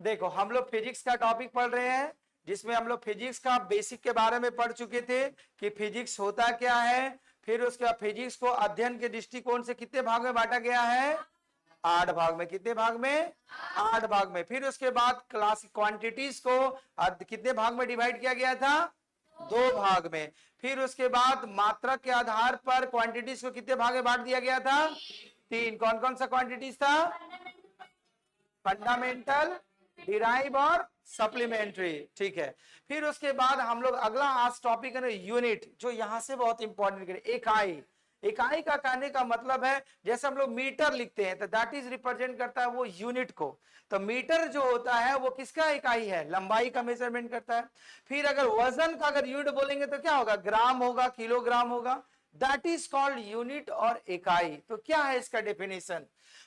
देखो हम लोग फिजिक्स का टॉपिक पढ़ रहे हैं, जिसमें हम लोग फिजिक्स का बेसिक के बारे में पढ़ चुके थे कि फिजिक्स होता क्या है। फिर उसके बाद फिजिक्स को अध्ययन के दृष्टिकोण से कितने भाग में बांटा गया है? 8 भाग में। कितने भाग में? 8 भाग में। फिर उसके बाद क्लास क्वांटिटीज को कितने भाग में डिवाइड किया गया था? 2 भाग में। फिर उसके बाद मात्रा के आधार पर क्वांटिटीज को कितने भाग में बांट दिया गया था? 3। कौन कौन सा क्वांटिटीज था? फंडामेंटल, डिराइव और सप्लीमेंट्री। ठीक है। फिर उसके बाद हम लोग अगला आज टॉपिक है यूनिट, जो यहां से बहुत इंपॉर्टेंट करें। इकाई। इकाई का कहने का मतलब है जैसे हम लोग मीटर लिखते हैं तो दैट इज रिप्रेजेंट करता है वो यूनिट को। तो मीटर जो होता है वो किसका इकाई है? लंबाई का मेजरमेंट करता है। फिर अगर वजन का अगर यूनिट बोलेंगे तो क्या होगा? ग्राम होगा, किलोग्राम होगा। दैट इज कॉल्ड यूनिट और इकाई। तो क्या है इसका डेफिनेशन?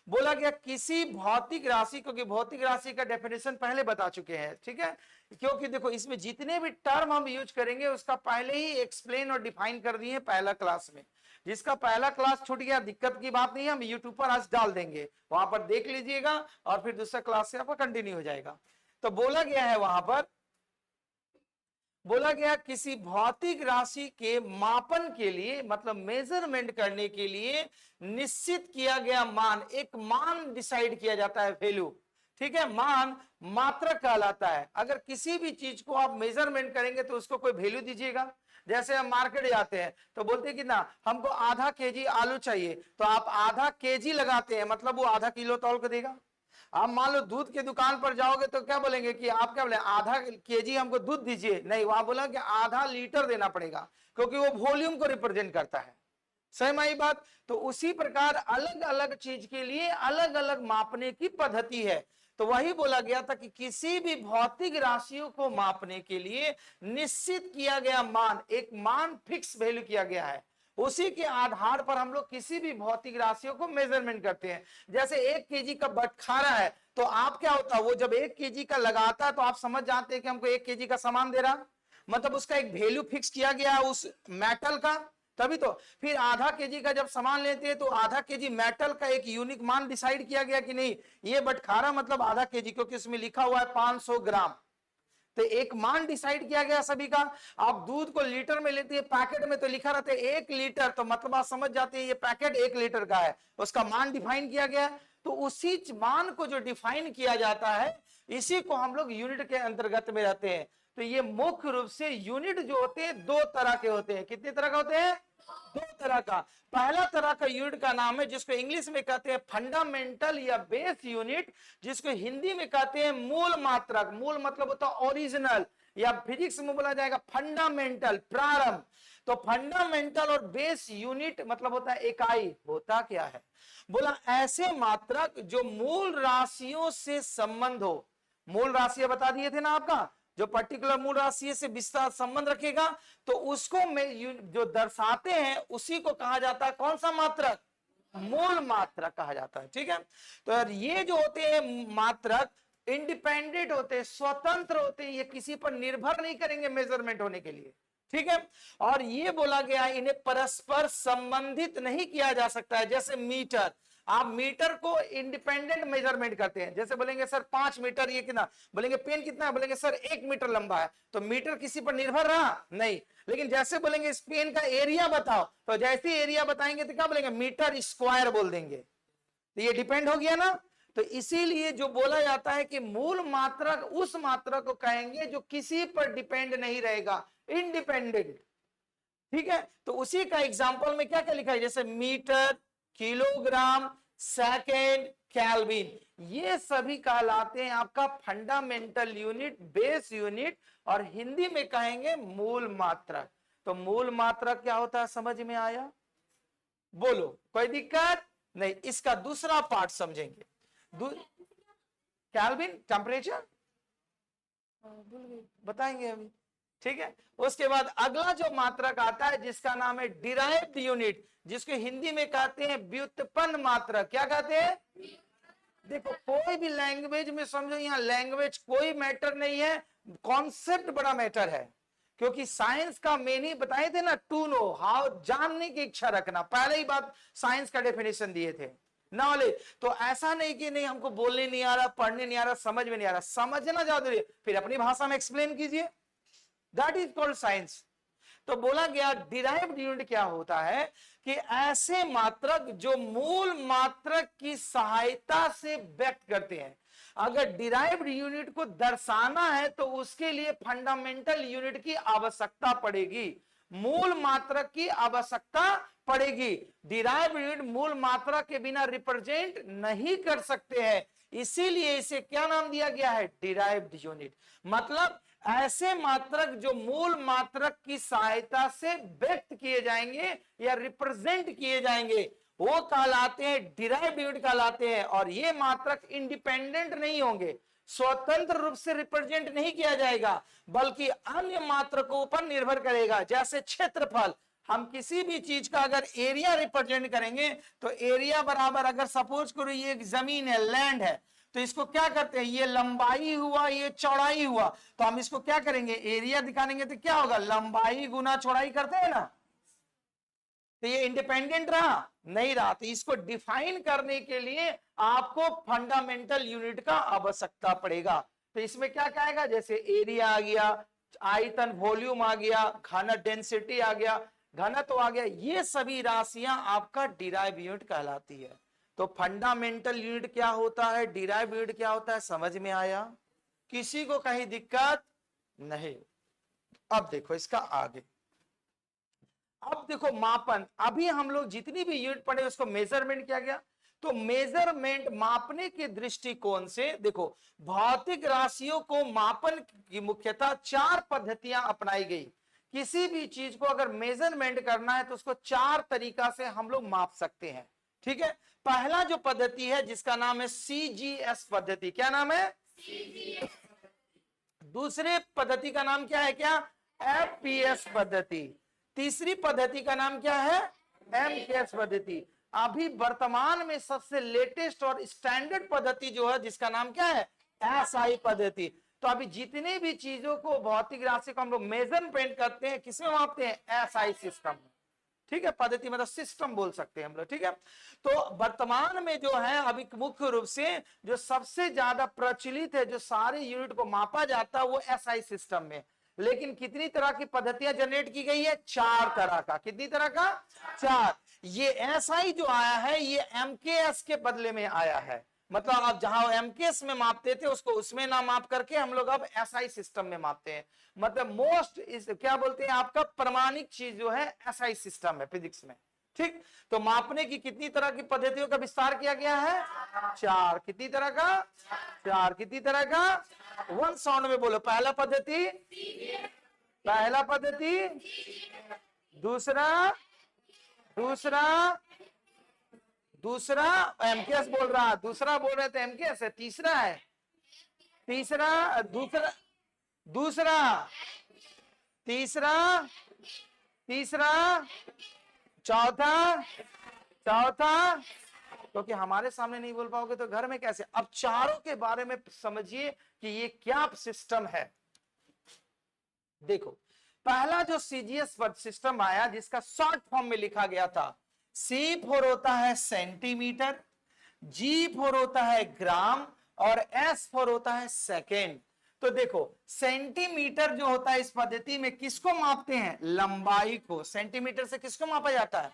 बोला गया किसी भौतिक राशि, क्योंकि भौतिक राशि का डेफिनेशन पहले बता चुके हैं, ठीक है। क्योंकि देखो इसमें जितने भी टर्म हम यूज करेंगे उसका पहले ही एक्सप्लेन और डिफाइन कर दिए पहला क्लास में। जिसका पहला क्लास छूट गया दिक्कत की बात नहीं है, हम यूट्यूब पर आज डाल देंगे, वहां पर देख लीजिएगा और फिर दूसरा क्लास से आपका कंटिन्यू हो जाएगा। तो बोला गया है वहां पर, बोला गया किसी भौतिक राशि के मापन के लिए, मतलब मेजरमेंट करने के लिए निश्चित किया गया मान, एक मान डिसाइड किया जाता है, वैल्यू। ठीक है। मान मात्रक कहलाता है। अगर किसी भी चीज को आप मेजरमेंट करेंगे तो उसको कोई वैल्यू दीजिएगा। जैसे हम मार्केट जाते हैं तो बोलते हैं कि ना हमको आधा केजी आलू चाहिए, तो आप आधा केजी लगाते हैं, मतलब वो आधा किलो तौल कर देगा। आप मान लो दूध की दुकान पर जाओगे तो क्या बोलेंगे कि आप क्या बोले, आधा केजी हमको दूध दीजिए, नहीं, वहां बोला कि आधा लीटर देना पड़ेगा, क्योंकि वो वॉल्यूम को रिप्रेजेंट करता है। सही बात। तो उसी प्रकार अलग अलग चीज के लिए अलग अलग मापने की पद्धति है। तो वही बोला गया था कि किसी भी भौतिक राशियों को मापने के लिए निश्चित किया गया मान, एक मान फिक्स वैल्यू किया गया है, उसी के आधार पर हम लोग किसी भी भौतिक राशियों को मेजरमेंट करते हैं। जैसे 1 केजी का बटखारा है, तो आप क्या होता है, वो जब 1 केजी का लगाता है तो आप समझ जाते हैं कि हमको 1 केजी का सामान दे रहा, मतलब उसका एक वैल्यू फिक्स किया गया उस मेटल का, तभी तो। फिर आधा केजी का जब सामान लेते हैं तो आधा केजी मेटल का एक यूनिक मान डिसाइड किया गया कि नहीं, ये बटखारा मतलब आधा केजी, क्योंकि इसमें लिखा हुआ है 500 ग्राम। तो एक मान डिसाइड किया गया सभी का। आप दूध को लीटर में लेते हैं, पैकेट में तो लिखा रहता है 1 लीटर, तो मतलब आप समझ जाते हैं ये पैकेट 1 लीटर का है, उसका मान डिफाइन किया गया। तो उसी मान को जो डिफाइन किया जाता है, इसी को हम लोग यूनिट के अंतर्गत में रहते हैं। तो ये मुख्य रूप से यूनिट जो होते हैं 2 तरह के होते हैं। कितने तरह के होते हैं? 2 तरह का। पहला तरह का यूनिट का नाम है जिसको इंग्लिश में कहते हैं फंडामेंटल या बेस यूनिट, जिसको हिंदी में कहते हैं मूल मात्रक। मूल मतलब होता है ओरिजिनल, या फिजिक्स में बोला जाएगा फंडामेंटल, प्रारंभ। तो फंडामेंटल और बेस यूनिट मतलब होता है इकाई। होता क्या है? बोला ऐसे मात्रक जो मूल राशियों से संबंध हो। मूल राशियां बता दिए थे ना आपका, जो पर्टिकुलर मूल राशि से विस्तार संबंध रखेगा, तो उसको जो दर्शाते हैं उसी को कहा जाता है कौन सा मात्रक? मूल मात्रक कहा जाता है। ठीक है। तो ये जो होते हैं मात्रक इंडिपेंडेंट होते हैं, स्वतंत्र होते हैं, ये किसी पर निर्भर नहीं करेंगे मेजरमेंट होने के लिए। ठीक है। और ये बोला गया है इन्हें परस्पर संबंधित नहीं किया जा सकता है। जैसे मीटर, आप मीटर को इंडिपेंडेंट मेजरमेंट करते हैं। जैसे बोलेंगे सर 5 मीटर, ये कितना? बोलेंगे पेन कितना है? बोलेंगे सर 1 मीटर लंबा है। तो मीटर किसी पर निर्भर रहा नहीं। लेकिन जैसे बोलेंगे इस पेन का एरिया बताओ, तो जैसे एरिया बताएंगे तो क्या बोलेंगे? मीटर स्क्वायर बोल देंगे। तो ये डिपेंड हो गया ना। तो इसीलिए जो बोला जाता है कि मूल मात्रक उस मात्रक को कहेंगे जो किसी पर डिपेंड नहीं रहेगा, इंडिपेंडेंट। ठीक है। तो उसी का एग्जांपल में क्या क्या लिखा है, जैसे मीटर, किलोग्राम, सेकेंड, केल्विन, ये सभी कहलाते हैं आपका फंडामेंटल यूनिट, बेस यूनिट, और हिंदी में कहेंगे मूल मात्रक। तो मूल मात्रक क्या होता है, समझ में आया? बोलो, कोई दिक्कत नहीं। इसका दूसरा पार्ट समझेंगे। केल्विन टेम्परेचर बताएंगे अभी। ठीक है। उसके बाद अगला जो मात्रक आता है जिसका नाम है डिराइव्ड यूनिट, जिसको हिंदी में कहते हैं व्युत्पन्न मात्रक। क्या कहते हैं? देखो कोई भी लैंग्वेज में समझो, यहां लैंग्वेज कोई मैटर नहीं है, कॉन्सेप्ट बड़ा मैटर है। क्योंकि साइंस का मेन ही बताए थे ना, टू नो हाउ, जानने की इच्छा रखना, पहले ही बात साइंस का डेफिनेशन दिए थे। नॉलेज। तो ऐसा नहीं कि नहीं हमको बोलने नहीं आ रहा, पढ़ने नहीं आ रहा, समझ में नहीं आ रहा, समझना ज्यादा जरूरी है, फिर अपनी भाषा में एक्सप्लेन कीजिए, दैट इज कॉल्ड साइंस। तो बोला गया डिराइव्ड यूनिट क्या होता है कि ऐसे मात्रक जो मूल मात्रक की सहायता से व्यक्त करते हैं। अगर डिराइव्ड यूनिट को दर्शाना है तो उसके लिए फंडामेंटल यूनिट की आवश्यकता पड़ेगी, मूल मात्रक की आवश्यकता पड़ेगी। डिराइव्ड यूनिट मूल मात्रक के बिना रिप्रेजेंट नहीं कर सकते हैं, इसीलिए इसे क्या नाम दिया गया है, डिराइव्ड यूनिट। मतलब ऐसे मात्रक जो मूल मात्रक की सहायता से व्यक्त किए जाएंगे या रिप्रेजेंट किए जाएंगे वो कहलाते हैं डिराइव्ड यूनिट कहलाते हैं। और ये मात्रक इंडिपेंडेंट नहीं होंगे, स्वतंत्र रूप से रिप्रेजेंट नहीं किया जाएगा, बल्कि अन्य मात्रकों पर निर्भर करेगा। जैसे क्षेत्रफल, हम किसी भी चीज का अगर एरिया रिप्रेजेंट करेंगे तो एरिया बराबर, अगर सपोज करो ये एक जमीन है, लैंड है, तो इसको क्या करते हैं, ये लंबाई हुआ, ये चौड़ाई हुआ, तो हम इसको क्या करेंगे, एरिया दिखाएंगे तो क्या होगा, लंबाई गुना चौड़ाई करते हैं ना। तो ये इंडिपेंडेंट रहा, नहीं रहा। तो इसको डिफाइन करने के लिए आपको फंडामेंटल यूनिट का आवश्यकता पड़ेगा। तो इसमें क्या कहेगा, जैसे एरिया आ गया, आयतन वॉल्यूम आ गया, घन डेंसिटी आ गया, घनत्व आ गया, ये सभी राशियां आपका डिराइव यूनिट कहलाती है। तो फंडामेंटल यूनिट क्या होता है, डिराइव यूनिट क्या होता है, समझ में आया, किसी को कहीं दिक्कत नहीं। अब देखो इसका आगे, अब देखो मापन, अभी हम लोग जितनी भी यूनिट पढ़े उसको मेजरमेंट किया गया। तो मेजरमेंट मापने के दृष्टिकोण से देखो, भौतिक राशियों को मापन की मुख्यतः 4 पद्धतियां अपनाई गई। किसी भी चीज को अगर मेजरमेंट करना है तो उसको 4 तरीका से हम लोग माप सकते हैं, ठीक है। पहला जो पद्धति है जिसका नाम है CGS पद्धति, क्या नाम है, दूसरे पद्धति का नाम क्या है, क्या, FPS पद्धति। तीसरी पद्धति का नाम क्या है, MKS पद्धति। अभी वर्तमान में सबसे लेटेस्ट और स्टैंडर्ड पद्धति जो है जिसका नाम क्या है, SI पद्धति। तो अभी जितने भी चीजों को, भौतिक राशि को हम लोग मेजरमेंट करते हैं, किसमें मापते हैं, SI सिस्टम में, ठीक है। पद्धति मतलब सिस्टम बोल सकते हैं हम लोग, ठीक है। तो वर्तमान में जो है अभी मुख्य रूप से जो सबसे ज्यादा प्रचलित है, जो सारे यूनिट को मापा जाता है वो SI सिस्टम में। लेकिन कितनी तरह की पद्धतियां जनरेट की गई है, 4 तरह का। कितनी तरह का, 4। ये SI जो आया है ये MKS के बदले में आया है। मतलब आप जहां MKS में मापते थे उसको उसमें ना माप करके हम लोग अब SI सिस्टम में मापते हैं। मतलब मोस्ट इस क्या बोलते हैं, आपका प्रमाणिक चीज जो है SI सिस्टम है फिजिक्स में, ठीक। तो मापने की कितनी तरह की पद्धतियों का विस्तार किया गया है, 4। कितनी तरह का, 4। कितनी तरह का, 1 साउंड में बोलो। पहला पद्धति, पहला पद्धति, दूसरा, दूसरा, दूसरा MKS बोल रहा, दूसरा बोल रहे थे MKS है, तीसरा है, तीसरा, दूसरा, दूसरा, तीसरा, तीसरा, चौथा, चौथा, क्योंकि हमारे सामने नहीं बोल पाओगे तो घर में कैसे। अब चारों के बारे में समझिए कि ये क्या सिस्टम है। देखो पहला जो CGS सिस्टम आया जिसका शॉर्ट फॉर्म में लिखा गया था, C4 होता है सेंटीमीटर, G4 होता है ग्राम और S4 होता है सेकेंड। तो देखो सेंटीमीटर जो होता है इस पद्धति में किसको मापते हैं, लंबाई को। सेंटीमीटर से किसको मापा जाता है,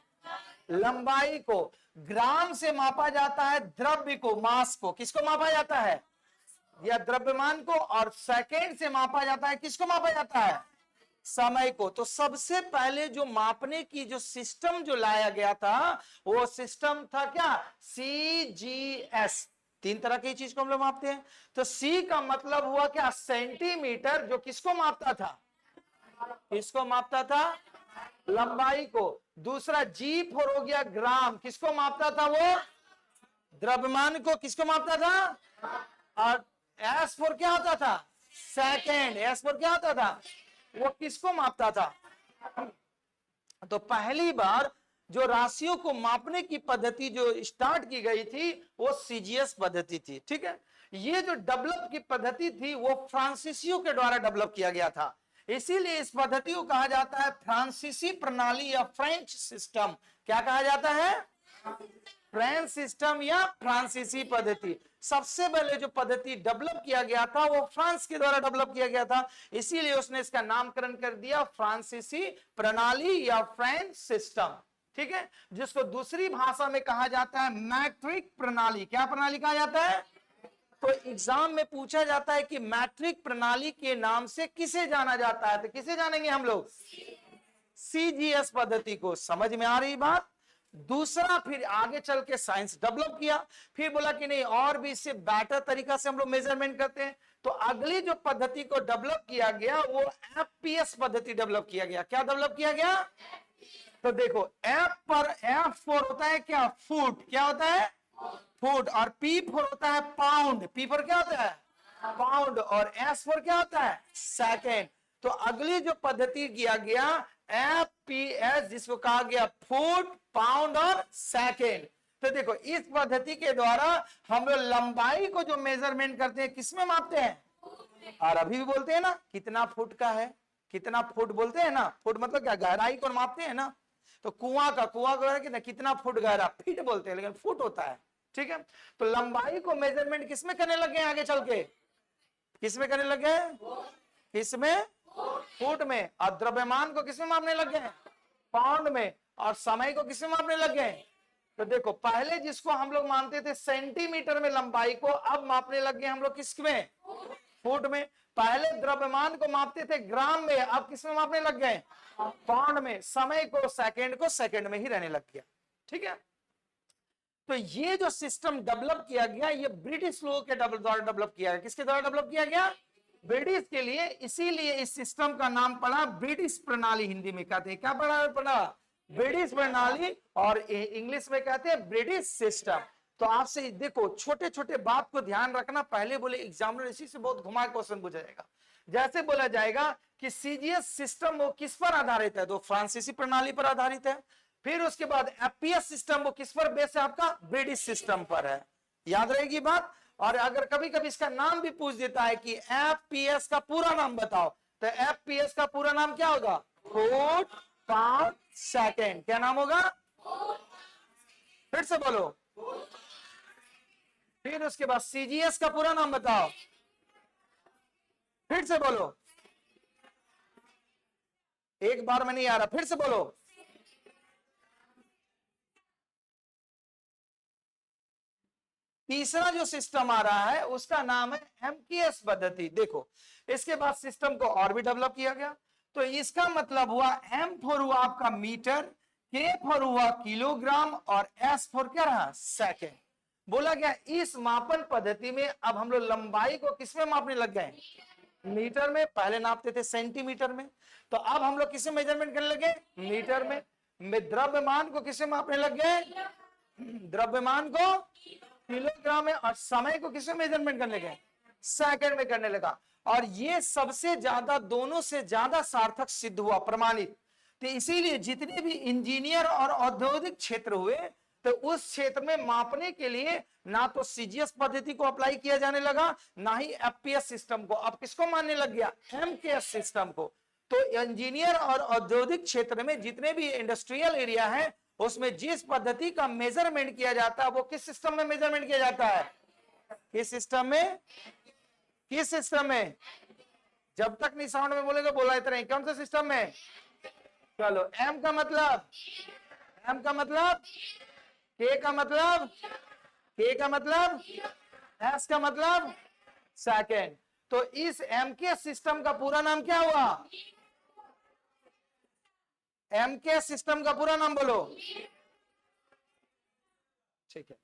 लंबाई को। ग्राम से मापा जाता है द्रव्य को, मास को। किसको मापा जाता है, या द्रव्यमान को। और सेकेंड से मापा जाता है, किसको मापा जाता है, समय को। तो सबसे पहले जो मापने की जो सिस्टम जो लाया गया था वो सिस्टम था क्या, CGS। 3 तरह की चीज को हम लोग मापते हैं। तो C का मतलब हुआ क्या, सेंटीमीटर, जो किसको मापता था, किसको मापता था, लंबाई को। दूसरा G4 हो गया ग्राम, किसको मापता था वो, द्रव्यमान को। किसको मापता था, और S4 क्या होता था, सेकेंड। S4 क्या होता था, वो किसको मापता था। तो पहली बार जो राशियों को मापने की पद्धति जो स्टार्ट की गई थी वो CGS पद्धति थी, ठीक है। ये जो डेवलप की पद्धति थी वो फ्रांसीसियों के द्वारा डेवलप किया गया था, इसीलिए इस पद्धति को कहा जाता है फ्रांसीसी प्रणाली या फ्रेंच सिस्टम। क्या कहा जाता है, फ्रेंच सिस्टम या फ्रांसीसी पद्धति। सबसे पहले जो पद्धति डेवलप किया गया था वो फ्रांस के द्वारा डेवलप किया गया था, इसीलिए उसने इसका नामकरण कर दिया फ्रांसीसी प्रणाली या फ्रेंच सिस्टम। ठीक है, जिसको दूसरी भाषा में कहा जाता है मैट्रिक प्रणाली। क्या प्रणाली कहा जाता है? तो एग्जाम में पूछा जाता है कि मैट्रिक प्रणाली के नाम से किसे जाना जाता है, तो किसे जानेंगे हम लोग? सीजीएस पद्धति को। समझ में आ रही बात? दूसरा, फिर आगे चल के साइंस डेवलप किया, फिर बोला कि नहीं और भी इससे बेटर तरीका से हम लोग मेजरमेंट करते हैं, तो अगली जो पद्धति को डेवलप किया गया वो एफपीएस पद्धति डेवलप किया गया। क्या डेवलप किया गया? तो देखो, एफ पर एफ फोर होता है क्या? फुट। क्या होता है? फुट। और पी फोर होता है पाउंड। पी फोर क्या होता है? पाउंड। और एस फोर क्या होता है? सेकेंड। तो अगली जो पद्धति किया गया एफपीएस, जिसको कहा गया फुट, पाउंड और सेकेंड। तो देखो, इस पद्धति के द्वारा हम लोग लंबाई को जो मेजरमेंट करते हैं किसमें मापते हैं? और अभी भी बोलते हैं ना कितना फुट का है, कितना फुट बोलते हैं ना। फुट मतलब क्या? गहराई को मापते हैं ना। तो कुआं का कितना फुट गहरा, फीट बोलते हैं, लेकिन फुट होता है। ठीक है, तो लंबाई को मेजरमेंट किसमें करने लगे आगे चल के? किसमें करने लगे? किसमें? फुट में। और द्रव्यमान को किसमें मापने लग गए? पाउंड में। और समय को किसमें मापने लग गए? तो देखो, पहले जिसको हम लोग मानते थे सेंटीमीटर में लंबाई को, अब मापने लग गए हम लोग किसमें? फुट में। पहले द्रव्यमान को मापते थे ग्राम में, अब किसमें मापने लग गए? पाउंड में। समय को सेकंड में ही रहने लग गया। ठीक है, तो ये जो सिस्टम डेवलप किया गया ये ब्रिटिश लोगों के द्वारा डेवलप किया गया। किसके द्वारा डेवलप किया गया? ब्रिटिश के लिए। इसीलिए इस सिस्टम का नाम पड़ा ब्रिटिश प्रणाली। हिंदी में कहते हैं क्या पड़ा? ब्रिटिश प्रणाली। और इंग्लिश में कहते हैं ब्रिटिश सिस्टम। तो आपसे देखो, छोटे छोटे बात को ध्यान रखना। पहले बोले एग्जामिनर इसी से बहुत घुमा क्वेश्चन पूछा जाएगा। जैसे बोला जाएगा कि सीजीएस सिस्टम वो किस पर आधारित है, तो फ्रांसीसी प्रणाली पर आधारित है। फिर उसके बाद एफपीएस सिस्टम वो किस पर बेस है? आपका ब्रिटिश सिस्टम पर है। याद रहेगी बात। और अगर कभी कभी इसका नाम भी पूछ देता है कि एफपीएस का पूरा नाम बताओ, तो एफपीएस का पूरा नाम क्या होगा? Foot, pound, second. क्या नाम होगा? फिर से बोलो। फिर उसके बाद सीजीएस का पूरा नाम बताओ। फिर से बोलो। एक बार में नहीं आ रहा, फिर से बोलो। तीसरा जो सिस्टम आ रहा है उसका नाम है एमकेएस पद्धति। देखो, इसके बाद सिस्टम को और भी डेवलप किया गया। तो इसका मतलब हुआ एम फोर हुआ आपका मीटर, के फोर हुआ किलोग्राम और एस फोर क्या रहा? सेकेंड। बोला गया इस मापन पद्धति में अब हम लोग लंबाई को किसमें मापने लग गए? मीटर में। पहले नापते थे सेंटीमीटर में, तो अब हम लोग किसमें मेजरमेंट करने लगे? मीटर में। द्रव्यमान को किसमें मापने लग गए? द्रव्यमान को किलोग्राम में। और समय को किसमें मेजरमेंट करने लगे? सेकंड में करने लगा। और ये सबसे ज्यादा, दोनों से ज्यादा सार्थक सिद्ध हुआ, प्रमाणित। तो इसीलिए जितने भी इंजीनियर और औद्योगिक क्षेत्र हुए, तो उस क्षेत्र में मापने के लिए ना तो सीजीएस पद्धति को अप्लाई किया जाने लगा, ना ही एफपीएस सिस्टम को। अब किसको मानने लग गया? एमकेएस सिस्टम को। तो इंजीनियर और औद्योगिक क्षेत्र में जितने भी इंडस्ट्रियल एरिया है, उसमें जिस पद्धति का मेजरमेंट किया जाता है वो किस सिस्टम में मेजरमेंट किया जाता है? किस सिस्टम में? किस सिस्टम में? जब तक नहीं साउंड में बोलेगा बोला इतना ही। कौन सा सिस्टम में? चलो, एम का मतलब, एम का मतलब, के का मतलब, के का मतलब, एस का मतलब सेकेंड। तो इस एमके सिस्टम का पूरा नाम क्या हुआ? एमके सिस्टम का पूरा नाम बोलो। ठीक है,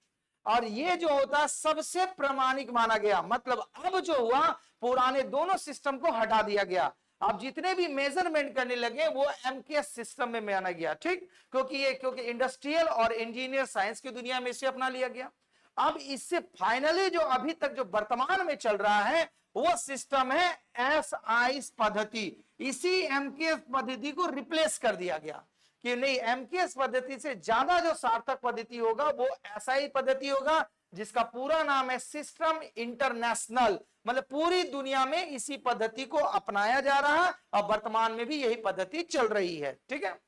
और ये जो होता है सबसे प्रामाणिक माना गया। मतलब अब जो हुआ, पुराने दोनों सिस्टम को हटा दिया गया। अब जितने भी मेजरमेंट करने लगे वो एमकेएस सिस्टम में माना गया। ठीक, क्योंकि इंडस्ट्रियल और इंजीनियर साइंस की दुनिया में इसे अपना लिया गया। अब इससे फाइनली जो अभी तक जो वर्तमान में चल रहा है वो सिस्टम है एसआई पद्धति। इसी एमकेएस पद्धति को रिप्लेस कर दिया गया कि नहीं, एमकेएस पद्धति से ज्यादा जो सार्थक पद्धति होगा वो एसआई पद्धति होगा, जिसका पूरा नाम है सिस्टम इंटरनेशनल। मतलब पूरी दुनिया में इसी पद्धति को अपनाया जा रहा है और वर्तमान में भी यही पद्धति चल रही है। ठीक है,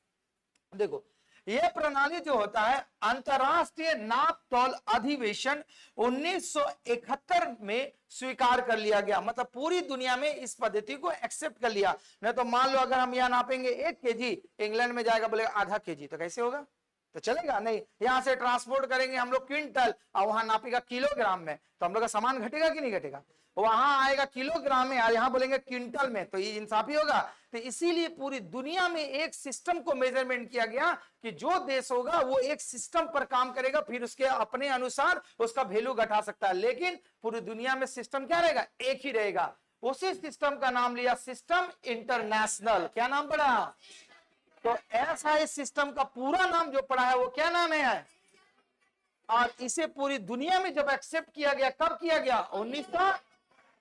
देखो यह प्रणाली जो होता है अंतरराष्ट्रीय नाप तौल अधिवेशन 1971 में स्वीकार कर लिया गया। मतलब पूरी दुनिया में इस पद्धति को एक्सेप्ट कर लिया। नहीं तो मान लो अगर हम यहाँ नापेंगे 1 kg, इंग्लैंड में जाएगा बोलेगा आधा kg, तो कैसे होगा? तो चलेगा नहीं। यहां से ट्रांसपोर्ट करेंगे हम लोग क्विंटल और वहां नापेगा किलोग्राम में, तो हम लोग का सामान घटेगा कि नहीं घटेगा? वहां आएगा किलोग्राम में और यहाँ बोलेंगे क्विंटल में, तो ये इंसाफी होगा? तो इसीलिए पूरी दुनिया में एक सिस्टम को मेजरमेंट किया गया कि जो देश होगा वो एक सिस्टम पर काम करेगा, फिर उसके अपने अनुसार उसका वैल्यू घटा सकता है, लेकिन पूरी दुनिया में सिस्टम क्या रहेगा? एक ही रहेगा। उसी सिस्टम का नाम लिया सिस्टम इंटरनेशनल। क्या नाम पड़ा? तो SI सिस्टम का पूरा नाम जो पड़ा है वो क्या नाम है? और इसे पूरी दुनिया में जब एक्सेप्ट किया गया, कब किया गया?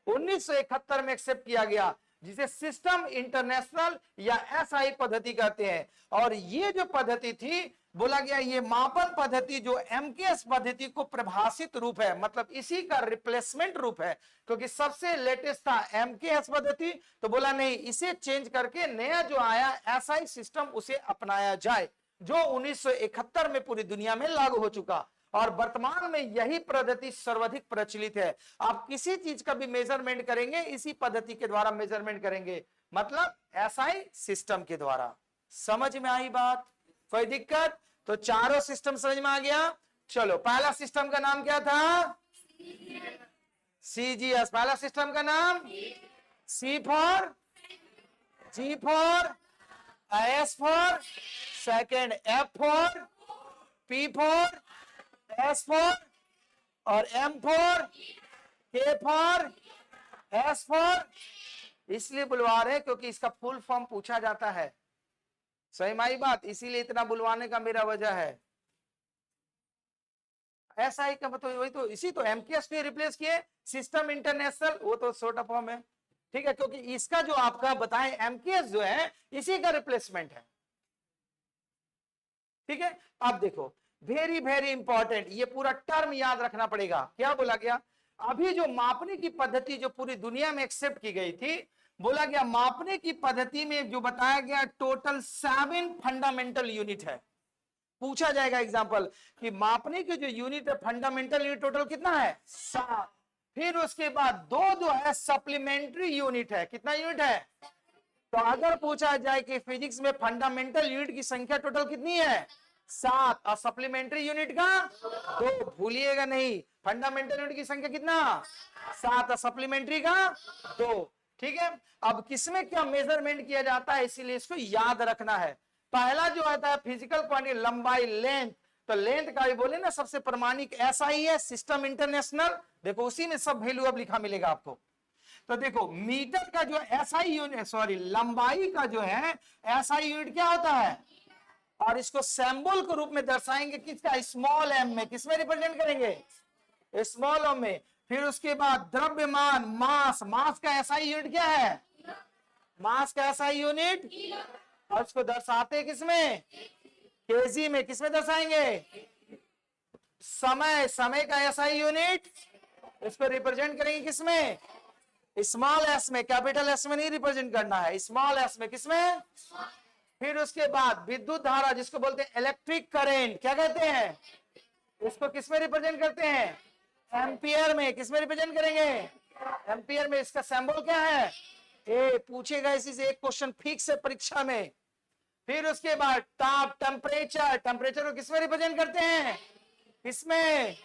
1971 में एक्सेप्ट किया गया, जिसे सिस्टम इंटरनेशनल या SI पद्धति कहते हैं। और ये जो पद्धति थी, बोला गया ये मापन पद्धति जो MKS पद्धति को प्रभाषित रूप है, मतलब इसी का रिप्लेसमेंट रूप है, क्योंकि सबसे लेटेस्ट था MKS पद्धति, तो बोला नहीं इसे चेंज करके नया जो आया SI सिस्टम उसे अपनाया जाए, जो 1971 में पूरी दुनिया में लागू हो चुका। और वर्तमान में यही पद्धति सर्वाधिक प्रचलित है। आप किसी चीज का भी मेजरमेंट करेंगे इसी पद्धति के द्वारा मेजरमेंट करेंगे, मतलब SI सिस्टम के द्वारा। समझ में आई बात? कोई दिक्कत? तो चारों सिस्टम समझ में आ गया। चलो, पहला सिस्टम का नाम क्या था? CGS। पहला सिस्टम का नाम C for, G for, S for, second F for, P for, S for, और M for, K for, S for. इसलिए बुलवा रहे क्योंकि इसका फुल फॉर्म पूछा जाता है। सही माई बात, इसीलिए इतना बुलवाने का मेरा वजह है। SI का मतलब वही तो, इसी तो MKS को रिप्लेस किए, सिस्टम इंटरनेशनल, वो तो शॉर्ट फॉर्म है, ठीक है, क्योंकि इसका जो आपका बताएं MKS जो है इसी का रिप्लेसमेंट है, ठीक है। अब देखो, वेरी वेरी इंपॉर्टेंट, ये पूरा टर्म याद रखना पड़ेगा। क्या बोला गया? अभी जो मापने की पद्धति जो पूरी दुनिया में एक्सेप्ट की गई थी, बोला गया मापने की पद्धति में जो बताया गया टोटल 7 फंडामेंटल यूनिट है। पूछा जाएगा एग्जांपल कि मापने के जो यूनिट है फंडामेंटल यूनिट टोटल कितना है? 7। फिर उसके बाद दो जो है सप्लीमेंट्री यूनिट है। कितना यूनिट है? तो अगर पूछा जाए कि फिजिक्स में फंडामेंटल यूनिट की संख्या टोटल कितनी है? 7, और सप्लीमेंट्री यूनिट का 2। भूलिएगा नहीं, फंडामेंटल यूनिट की संख्या कितना? 7, और सप्लीमेंट्री का 2, ठीक है। अब किसमें क्या मेजरमेंट किया जाता है, इसीलिए इसको याद रखना है। पहला जो आता है फिजिकल क्वांटिटी, लंबाई, लेंथ। तो लेंथ का भी बोले ना सबसे प्रमाणिक SI है, सिस्टम इंटरनेशनल। देखो उसी में सब वैल्यू अब लिखा मिलेगा आपको। तो देखो मीटर का जो SI यूनिट, सॉरी लंबाई का जो है SI यूनिट क्या होता है? और इसको सिंबल के रूप में दर्शाएंगे किसका? स्मॉल m में। किसमें रिप्रेजेंट करेंगे? स्मॉल m में। फिर उसके बाद द्रव्यमान, मास। मास का SI यूनिट क्या है? मास का SI यूनिट, और इसको दर्शाते किसमें? kg में। किसमें दर्शाएंगे? समय। समय का SI यूनिट, इसको रिप्रेजेंट करेंगे किसमें? स्मॉल s में। कैपिटल S में नहीं रिप्रेजेंट करना है, स्मॉल s में। किसमें? फिर उसके बाद विद्युत धारा, जिसको बोलते हैं इलेक्ट्रिक करंट, क्या कहते हैं? इसको किसमें रिप्रेजेंट करते हैं? एम्पियर में। किसमें रिप्रेजेंट करेंगे? एम्पियर में। इसका सिंबल क्या है? ए। पूछेगा इसी से एक क्वेश्चन फिक्स है परीक्षा में। फिर उसके बाद ताप, टेम्परेचर। टेम्परेचर को किसमें रिप्रेजेंट करते हैं? किसमें?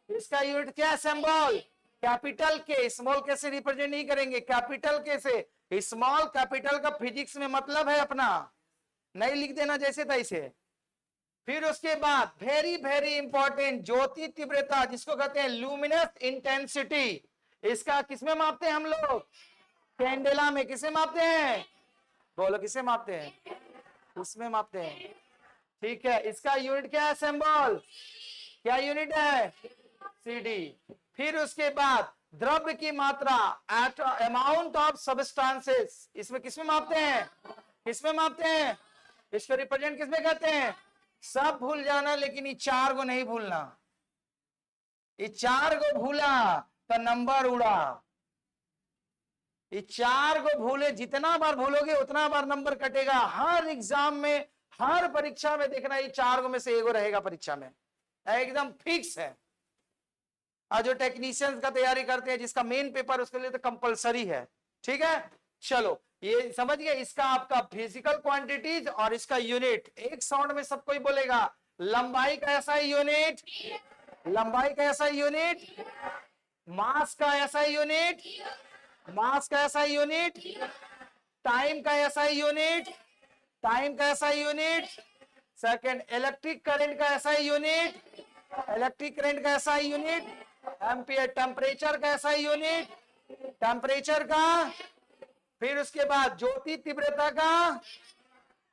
इसका यूनिट क्या है? सिंबल कैपिटल के। स्मॉल के से रिप्रेजेंट नहीं करेंगे, कैपिटल के से। स्मॉल कैपिटल का फिजिक्स में मतलब है अपना, नहीं लिख देना जैसे तैसे। फिर उसके बाद वेरी वेरी इंपॉर्टेंट, ज्योति तीव्रता, जिसको कहते हैं लुमिनस इंटेंसिटी। इसका किसमें मापते हैं हम लोग? कैंडेला में। किसे मापते हैं? बोलो किसे मापते हैं? उसमें मापते हैं, ठीक है। इसका यूनिट क्या है? सिंबल क्या यूनिट है? CD। फिर उसके बाद द्रव्य की मात्रा, अमाउंट ऑफ सब्सटेंसेस। इसमें किसमें मापते हैं? किसमें मापते हैं? इसको रिप्रेजेंट किसमें करते हैं? सब भूल जाना, लेकिन ये 4 को नहीं भूलना। ये 4 को भूला तो नंबर उड़ा। ये 4 को भूले, जितना बार भूलोगे उतना बार नंबर कटेगा। हर एग्जाम में हर परीक्षा में देखना ये 4 में से एगो रहेगा परीक्षा में, एकदम फिक्स है। और जो टेक्नीशियंस का तैयारी करते हैं जिसका मेन पेपर उसके लिए तो कंपलसरी है। ठीक है, चलो ये समझ गए। इसका आपका फिजिकल क्वांटिटीज और इसका यूनिट एक साउंड में सब कोई बोलेगा। लंबाई का ऐसा यूनिट, लंबाई का ऐसा यूनिट, मास का ऐसा यूनिट, मास का ऐसा यूनिट, टाइम का ऐसा यूनिट, टाइम का ऐसा यूनिट, सेकंड इलेक्ट्रिक करंट का ऐसा यूनिट, इलेक्ट्रिक करंट का ऐसा यूनिट, एम्पियर टेम्परेचर का ऐसा यूनिट, टेम्परेचर का, फिर उसके बाद ज्योति तीव्रता का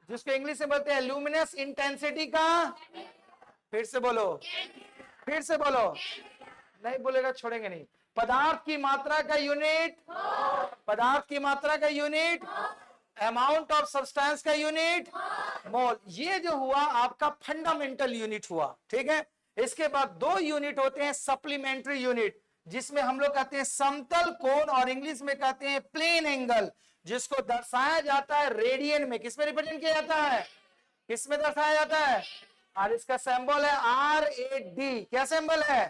जिसको इंग्लिश में बोलते हैं लुमिनस इंटेंसिटी का, फिर से बोलो, फिर से बोलो, नहीं बोलेगा छोड़ेंगे नहीं। पदार्थ की मात्रा का यूनिट, पदार्थ की मात्रा का यूनिट, अमाउंट ऑफ सब्सटेंस का यूनिट, मोल। ये जो हुआ आपका फंडामेंटल यूनिट हुआ। ठीक है, इसके बाद 2 यूनिट होते हैं सप्लीमेंट्री यूनिट, जिसमें हम लोग कहते हैं समतल कोण और इंग्लिश में कहते हैं प्लेन एंगल, जिसको दर्शाया जाता है रेडियन में। किसमें रिप्रेजेंट किया जाता है, किसमें दर्शाया जाता है, और इसका सिंबल है RAD। क्या सिंबल है,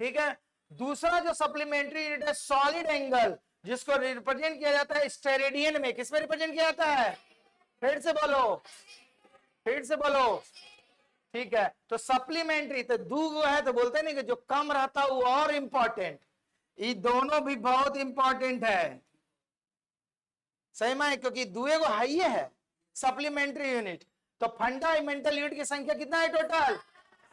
ठीक है। दूसरा जो सप्लीमेंट्री यूनिट है सॉलिड एंगल, जिसको रिप्रेजेंट किया जाता है स्टेरेडियन में। किसमें रिप्रेजेंट किया जाता है, फिर से बोलो, फिर से बोलो। ठीक है, तो सप्लीमेंट्री तो दो है तो बोलते नहीं कि जो कम रहता है वो और इंपॉर्टेंट, ये दोनों भी बहुत इंपॉर्टेंट है। सही में, क्योंकि दुए को हाई है सप्लीमेंट्री यूनिट। तो फंडामेंटल यूनिट की संख्या कितना है टोटल,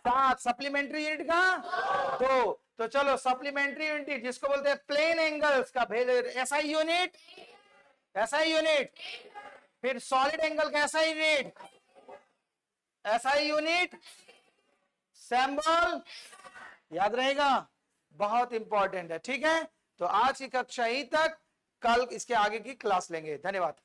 7। सप्लीमेंट्री यूनिट का 2। तो चलो सप्लीमेंट्री यूनिट जिसको बोलते हैं प्लेन एंगल्स का भेज ऐसा यूनिट, ऐसा यूनिट, फिर सॉलिड एंगल का ऐसा यूनिट, ऐसा यूनिट, सिंबल याद रहेगा, बहुत इंपॉर्टेंट है। ठीक है, तो आज की कक्षा ही तक, कल इसके आगे की क्लास लेंगे। धन्यवाद।